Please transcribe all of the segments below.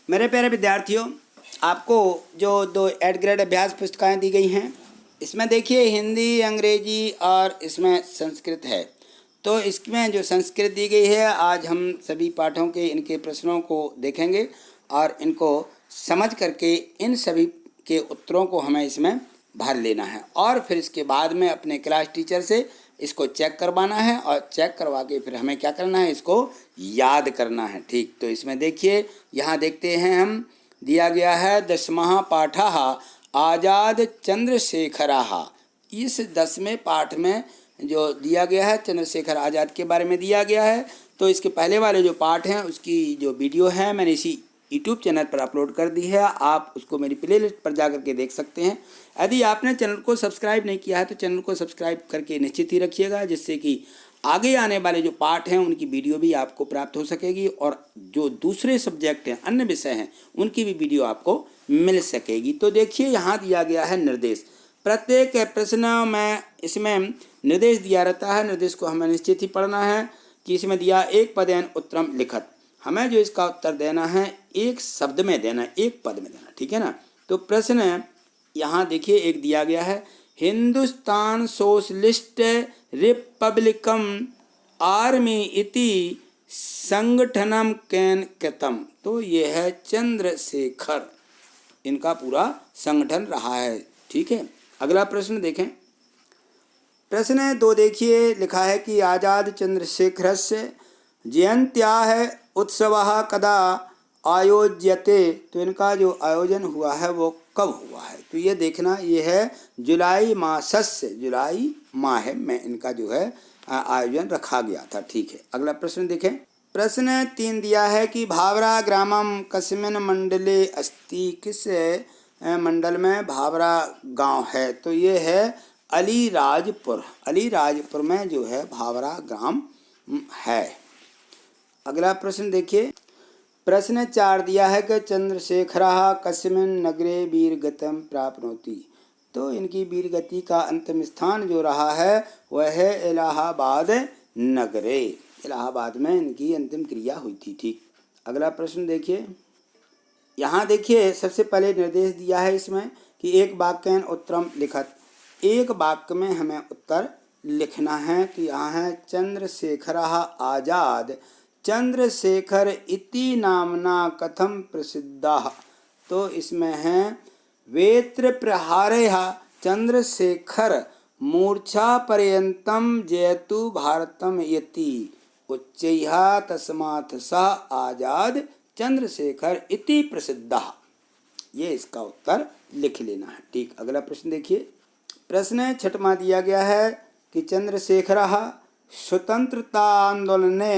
मेरे प्यारे विद्यार्थियों, आपको जो 2 8 ग्रेड अभ्यास पुस्तकें दी गई हैं, इसमें देखिए हिंदी, अंग्रेजी और इसमें संस्कृत है। तो इसमें जो संस्कृत दी गई है, आज हम सभी पाठों के इनके प्रश्नों को देखेंगे और इनको समझ करके इन सभी के उत्तरों को हमें इसमें भर लेना है और फिर इसके बाद में अपने क्लास टीचर से इसको चेक करवाना है और चेक करवा के फिर हमें क्या करना है, इसको याद करना है। ठीक, तो इसमें देखिए, यहाँ देखते हैं हम, दिया गया है 10वां पाठः आज़ाद चंद्रशेखरः। इस 10वें पाठ में जो दिया गया है चंद्रशेखर आज़ाद के बारे में दिया गया है। तो इसके पहले वाले जो पाठ हैं उसकी जो वीडियो है मैंने इसी यूट्यूब चैनल पर अपलोड कर दी है, आप उसको मेरी प्लेलिस्ट पर जा करके देख सकते हैं। यदि आपने चैनल को सब्सक्राइब नहीं किया है तो चैनल को सब्सक्राइब करके निश्चित ही रखिएगा, जिससे कि आगे आने वाले जो पाठ हैं उनकी वीडियो भी आपको प्राप्त हो सकेगी और जो दूसरे सब्जेक्ट हैं, अन्य विषय हैं, उनकी भी वीडियो आपको मिल सकेगी। तो देखिए, यहाँ दिया गया है निर्देश। प्रत्येक प्रश्न में इसमें निर्देश दिया रहता है। निर्देश को हमें निश्चित ही पढ़ना है कि इसमें दिया एक पदेन उत्तरम लिखत। हमें जो इसका उत्तर देना है एक शब्द में देना, एक पद में देना, ठीक है ना। तो प्रश्न यहाँ देखिए एक दिया गया है, हिंदुस्तान सोशलिस्ट रिपब्लिकम आर्मी इति संगठनम कैन कृतम। तो ये है चंद्रशेखर, इनका पूरा संगठन रहा है। ठीक है, अगला प्रश्न देखें। प्रश्न 2 देखिए, लिखा है कि आज़ाद चंद्रशेखरस्य जयंत्याः उत्सवः कदा आयोज्यते। तो इनका जो आयोजन हुआ है वो कब हुआ है, तो ये देखना, ये है जुलाई मासस्य, जुलाई माह में इनका जो है आयोजन रखा गया था। ठीक है, अगला प्रश्न देखें। प्रश्न 3 दिया है कि भावरा ग्रामम कस्मिन् मंडले अस्ति। किस मंडल में भावरा गांव है, तो ये है अलीराजपुर। अलीराजपुर में जो है भावरा ग्राम है। अगला प्रश्न देखिए। प्रश्न 4 दिया है कि चंद्रशेखरः कस्मिन् नगरे वीरगतिं प्राप्नोति। तो इनकी वीरगति का अंतिम स्थान जो रहा है वह है इलाहाबाद नगरे। इलाहाबाद में इनकी अंतिम क्रिया हुई थी। ठीक, अगला प्रश्न देखिए। यहाँ देखिए, सबसे पहले निर्देश दिया है इसमें कि एक वाक्येन उत्तरम लिखत। एक वाक्य में हमें उत्तर लिखना है। तो यहाँ है चंद्रशेखरः आज़ाद चंद्रशेखर इति नामना कथम प्रसिद्धः। तो इसमें है वेत्र प्रहारः चंद्रशेखर मूर्छा पर्यंतम जयतु भारतम यति उच्चैः तस्मात् सः आज़ाद चंद्रशेखर इति प्रसिद्धः। ये इसका उत्तर लिख लेना है। ठीक, अगला प्रश्न देखिए। प्रश्न 6वां दिया गया है कि चंद्रशेखरः स्वतंत्रता आंदोलने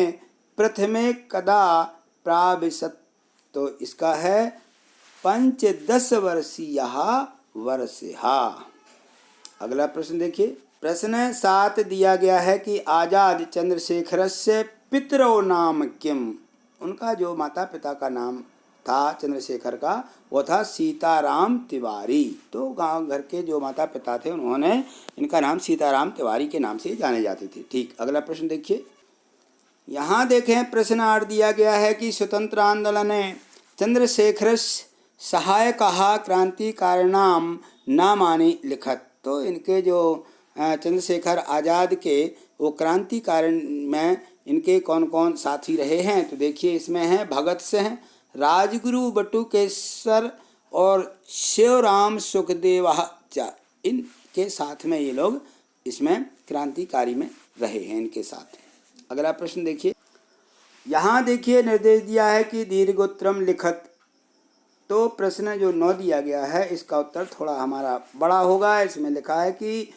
प्रथमे कदा प्राविशत्। तो इसका है 15 वर्षीयः वर्षः। अगला प्रश्न देखिए। प्रश्न 7 दिया गया है कि आज़ाद चंद्रशेखरस्य पितरौ नाम किम। उनका जो माता पिता का नाम था चंद्रशेखर का, वो था सीताराम तिवारी। तो गांव घर के जो माता पिता थे उन्होंने इनका नाम सीताराम तिवारी के नाम से जाने जाते थे। ठीक, अगला प्रश्न देखिए। यहाँ देखें, प्रश्न 8 दिया गया है कि स्वतंत्र आंदोलन चंद्रशेखरस्य सहायकः क्रांतिकारिणाम नामानि लिखत। तो इनके जो चंद्रशेखर आज़ाद के वो क्रांतिकारी में इनके कौन कौन साथी रहे हैं, तो देखिए इसमें है भगत सिंह, राजगुरु बटुकेश्वर और शिवराम सुखदेवाचार्य। इनके साथ में ये लोग इसमें क्रांतिकारी में रहे हैं इनके साथ। अगला प्रश्न देखिए। यहाँ देखिए निर्देश दिया है कि दीर्घोत्तरम लिखत। तो प्रश्न जो 9 दिया गया है इसका उत्तर थोड़ा हमारा बड़ा होगा। इसमें लिखा है कि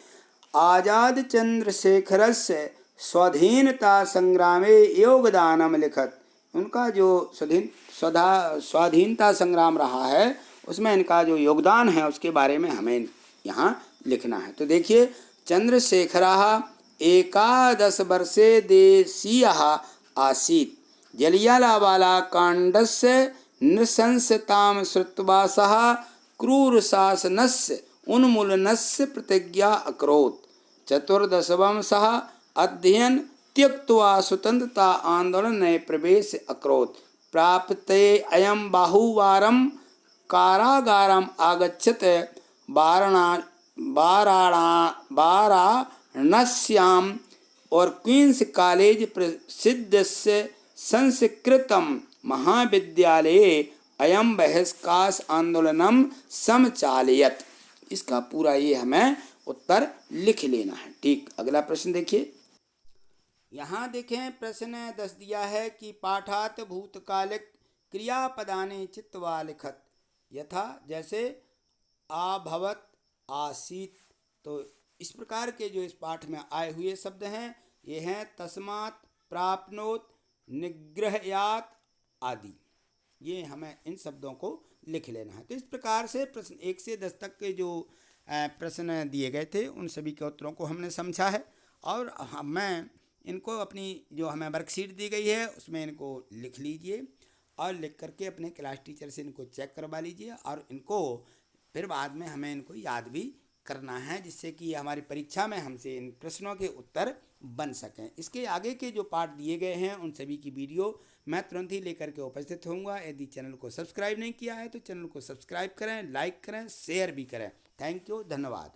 आज़ाद चंद्रशेखरस्य स्वाधीनता संग्रामे योगदानम लिखत। उनका जो स्वाधीनता संग्राम रहा है उसमें इनका जो योगदान है उसके बारे में हमें यहाँ लिखना है। तो देखिए, चंद्रशेखरः 11 वर्षे देशीयः आसीत्। जलियानवाला काण्डस्य नृशंसतां श्रुत्वा सः क्रूरशासनस्य उन्मूलनस्य प्रतिज्ञा अकरोत्। 14 सः अध्ययन त्यक्त्वा स्वतंत्रता आंदोलन में प्रवेश अकरोत्। प्राप्ते अयं बाहुवारं कारागारम आगच्छत वाराणस्याम और क्वींस कॉलेज प्रसिद्धस्य संस्कृतम महाविद्यालये अयं बहिष्कार आंदोलनम समचालयत। इसका पूरा ये हमें उत्तर लिख लेना है। ठीक, अगला प्रश्न देखिए। यहाँ देखें प्रश्न 10 दिया है कि पाठात भूतकालिक क्रियापदानि चित्वा लिखत, यथा जैसे आभवत, आसीत। तो इस प्रकार के जो इस पाठ में आए हुए शब्द हैं ये हैं तस्मात्, प्राप्नोत, निग्रहयात आदि। ये हमें इन शब्दों को लिख लेना है। तो इस प्रकार से प्रश्न 1 से 10 तक के जो प्रश्न दिए गए थे उन सभी के उत्तरों को हमने समझा है और मैं इनको अपनी जो हमें वर्कशीट दी गई है उसमें इनको लिख लीजिए और लिख करके अपने क्लास टीचर से इनको चेक करवा लीजिए और इनको फिर बाद में हमें इनको याद भी करना है जिससे कि हमारी परीक्षा में हमसे इन प्रश्नों के उत्तर बन सकें। इसके आगे के जो पाठ दिए गए हैं उन सभी की वीडियो मैं तुरंत ही लेकर के उपस्थित होऊंगा। यदि चैनल को सब्सक्राइब नहीं किया है तो चैनल को सब्सक्राइब करें, लाइक करें, शेयर भी करें। थैंक यू, धन्यवाद।